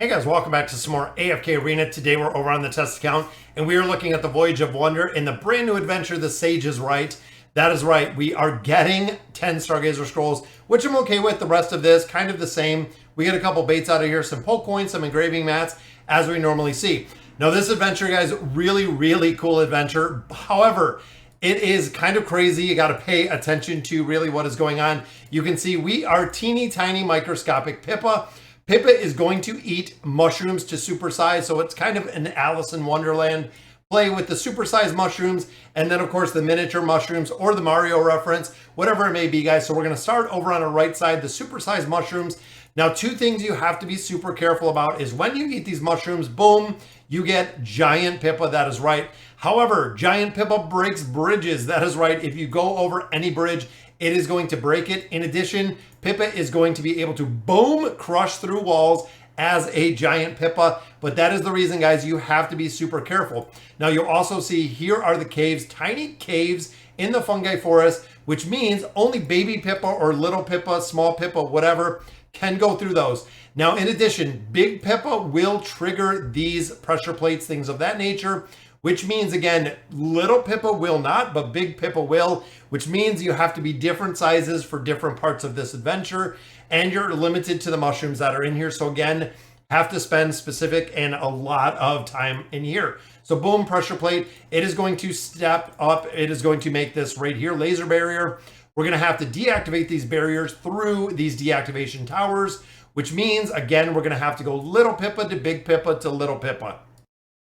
Hey guys, welcome back to some more AFK Arena. Today we're over on the test account and we are looking at the Voyage of Wonder in the brand new adventure, The Sage is Right. That is right, we are getting 10 Stargazer Scrolls, which I'm okay with. The rest of this, kind of the same. We get a couple baits out of here, some poke coins, some engraving mats, as we normally see. Now this adventure, guys, really cool adventure. However, it is kind of crazy. You got to pay attention to really what is going on. You can see we are teeny tiny microscopic Pippa. Pippa is going to eat mushrooms to supersize, so it's kind of an Alice in Wonderland play with the supersized mushrooms, and then of course the miniature mushrooms or the Mario reference, whatever it may be, guys. So we're going to start over on the right side, the supersized mushrooms. Now, two things you have to be super careful about is when you eat these mushrooms, boom, you get giant Pippa. That is right. However, giant Pippa breaks bridges. That is right. If you go over any bridge, it is going to break it. In addition, Pippa is going to be able to boom, crush through walls as a giant Pippa. But that is the reason, guys, you have to be super careful. Now, you'll also see here are the caves, tiny caves in the fungi forest, which means only baby Pippa or little Pippa, small Pippa, whatever, can go through those. Now, in addition, big Pippa will trigger these pressure plates, things of that nature, which means, again, little Pippa will not, but big Pippa will, which means you have to be different sizes for different parts of this adventure, and you're limited to the mushrooms that are in here. So again, have to spend specific and a lot of time in here. So boom, pressure plate, it is going to step up. It is going to make this right here, laser barrier. We're going to have to deactivate these barriers through these deactivation towers, which means, again, we're going to have to go little Pippa to big Pippa to little Pippa.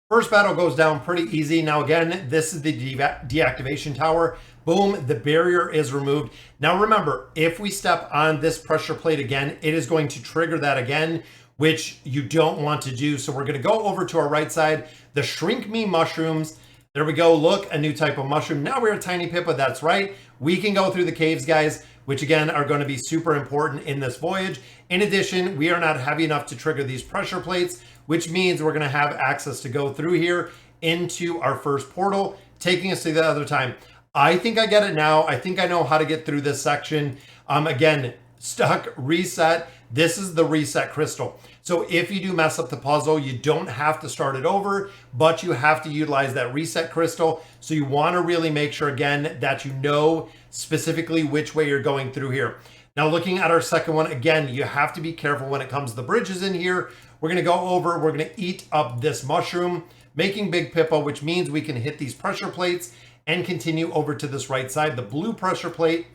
First battle goes down pretty easy. Now, again, this is the deactivation tower. Boom, the barrier is removed. Now, remember, if we step on this pressure plate again, it is going to trigger that again, which you don't want to do. So we're going to go over to our right side, the Shrink Me mushrooms. There we go. Look, a new type of mushroom. Now we're a tiny Pippa. That's right. We can go through the caves, guys, which again are going to be super important in this voyage. In addition, we are not heavy enough to trigger these pressure plates, which means we're going to have access to go through here into our first portal, taking us to the other time. I think I get it now. I think I know how to get through this section. Again, stuck, reset. This is the reset crystal. So if you do mess up the puzzle, you don't have to start it over, but you have to utilize that reset crystal. So you want to really make sure, again, that you know specifically which way you're going through here. Now, looking at our second one, again, you have to be careful when it comes to the bridges in here. We're going to go over, we're going to eat up this mushroom, making big Pippa, which means we can hit these pressure plates and continue over to this right side, the blue pressure plate.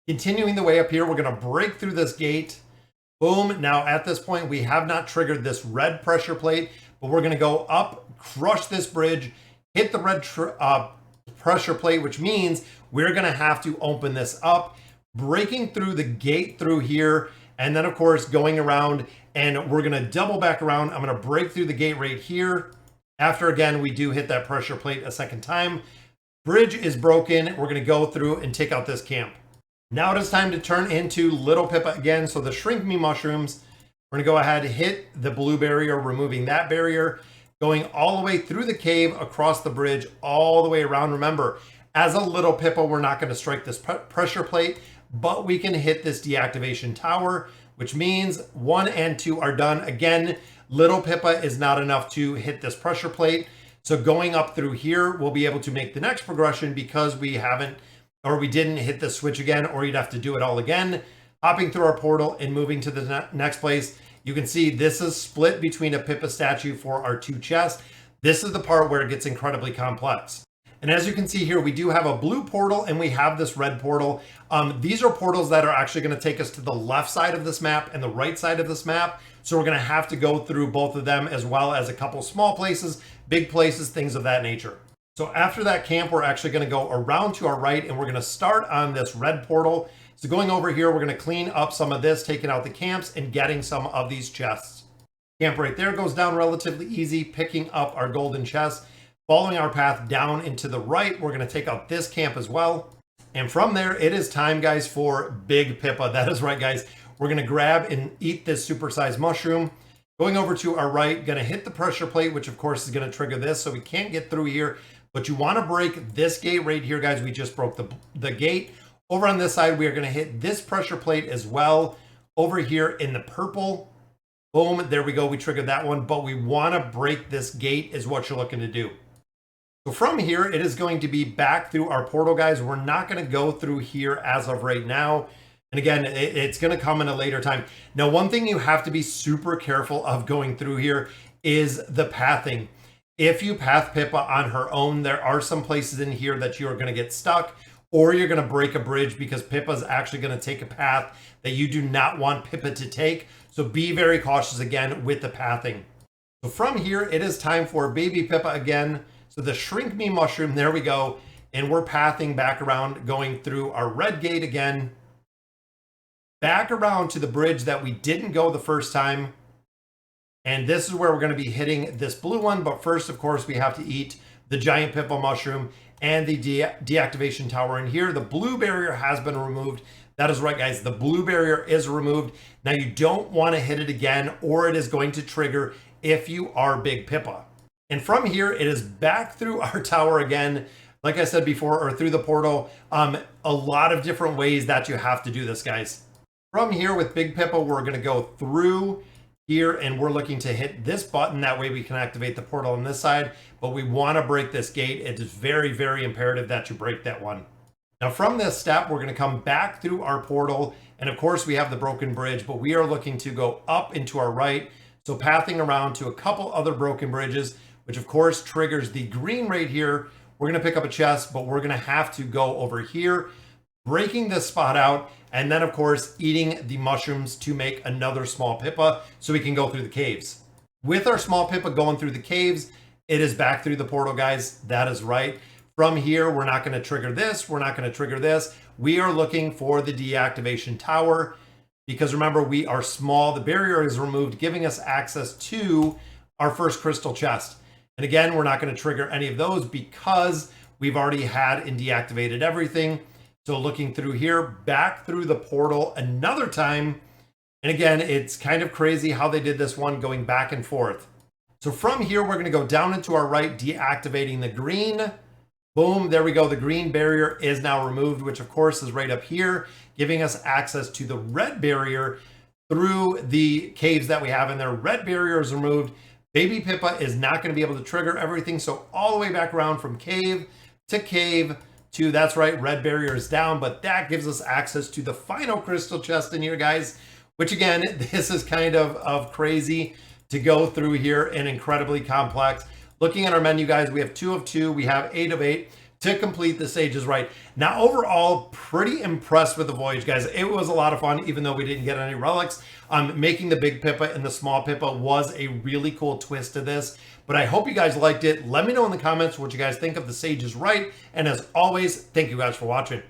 Continuing the way up here, we're going to break through this gate. Boom. Now, at this point, we have not triggered this red pressure plate, but we're going to go up, crush this bridge, hit the red pressure plate, which means we're going to have to open this up, breaking through the gate through here, and then, of course, going around, and we're going to double back around. I'm going to break through the gate right here. After, again, we do hit that pressure plate a second time. Bridge is broken. We're going to go through and take out this camp. Now it is time to turn into little Pippa again. So the Shrink Me mushrooms, we're going to go ahead and hit the blue barrier, removing that barrier, going all the way through the cave, across the bridge, all the way around. Remember, as a little Pippa, we're not going to strike this pressure plate, but we can hit this deactivation tower, which means 1 and 2 are done. Again, little Pippa is not enough to hit this pressure plate. So going up through here, we'll be able to make the next progression because we haven't, or we didn't hit the switch again, or you'd have to do it all again. Hopping through our portal and moving to the next place. You can see this is split between a Pippa statue for our 2 chests. This is the part where it gets incredibly complex. And as you can see here, we do have a blue portal and we have this red portal. These are portals that are actually going to take us to the left side of this map and the right side of this map. So we're going to have to go through both of them, as well as a couple small places, big places, things of that nature. So after that camp, we're actually going to go around to our right and we're going to start on this red portal. So going over here, we're going to clean up some of this, taking out the camps and getting some of these chests. Camp right there goes down relatively easy, picking up our golden chest. Following our path down into the right, we're going to take out this camp as well. And from there, it is time, guys, for big Pippa. That is right, guys. We're going to grab and eat this supersized mushroom. Going over to our right, going to hit the pressure plate, which of course is going to trigger this, so we can't get through here. But you want to break this gate right here, guys. We just broke the gate. Over on this side, we are going to hit this pressure plate as well. Over here in the purple, Boom, there we go. We triggered that one, but we want to break this gate is what you're looking to do. So from here, it is going to be back through our portal, guys. We're not going to go through here as of right now. And again, it's going to come in a later time. Now, one thing you have to be super careful of going through here is the pathing. If you path Pippa on her own, there are some places in here that you are going to get stuck, or you're going to break a bridge because Pippa's actually going to take a path that you do not want Pippa to take. So be very cautious again with the pathing. So from here, it is time for baby Pippa again. So the shrink me mushroom, there we go. And we're pathing back around, going through our red gate again. Back around to the bridge that we didn't go the first time. And this is where we're going to be hitting this blue one. But first, of course, we have to eat the giant Pippa mushroom and the deactivation tower in here. The blue barrier has been removed. That is right, guys. The blue barrier is removed. Now, you don't want to hit it again, or it is going to trigger if you are big Pippa. And from here, it is back through our tower again. Like I said before, or through the portal. A lot of different ways that you have to do this, guys. From here with big Pippa, we're going to go through here, and we're looking to hit this button. That way we can activate the portal on this side, but we want to break this gate. It is very, very imperative that you break that one. Now from this step, we're going to come back through our portal, and of course we have the broken bridge, but we are looking to go up into our right. So pathing around to a couple other broken bridges, which of course triggers the green right here. We're going to pick up a chest, but we're going to have to go over here, breaking this spot out, and then of course eating the mushrooms to make another small Pippa so we can go through the caves. With our small Pippa going through the caves, it is back through the portal, guys. That is right. From here, we're not going to trigger this. We're not going to trigger this. We are looking for the deactivation tower because remember, we are small. The barrier is removed, giving us access to our first crystal chest. And again, we're not going to trigger any of those because we've already had and deactivated everything. So looking through here, back through the portal another time. And again, it's kind of crazy how they did this one, going back and forth. So from here, we're going to go down into our right, deactivating the green. Boom, there we go. The green barrier is now removed, which of course is right up here, giving us access to the red barrier through the caves that we have in there. Red barrier is removed. Baby Pippa is not going to be able to trigger everything. So all the way back around from cave to, that's right, red barrier is down, but that gives us access to the final crystal chest in here, guys, which again, this is kind of crazy to go through here and incredibly complex. Looking at our menu, guys, we have 2 of 2. We have 8 of 8 to complete the Sage's Rite. Now, overall, pretty impressed with the Voyage, guys. It was a lot of fun, even though we didn't get any relics. Making the big Pippa and the small Pippa was a really cool twist to this. But I hope you guys liked it. Let me know in the comments what you guys think of the Sage's Rite. And as always, thank you guys for watching.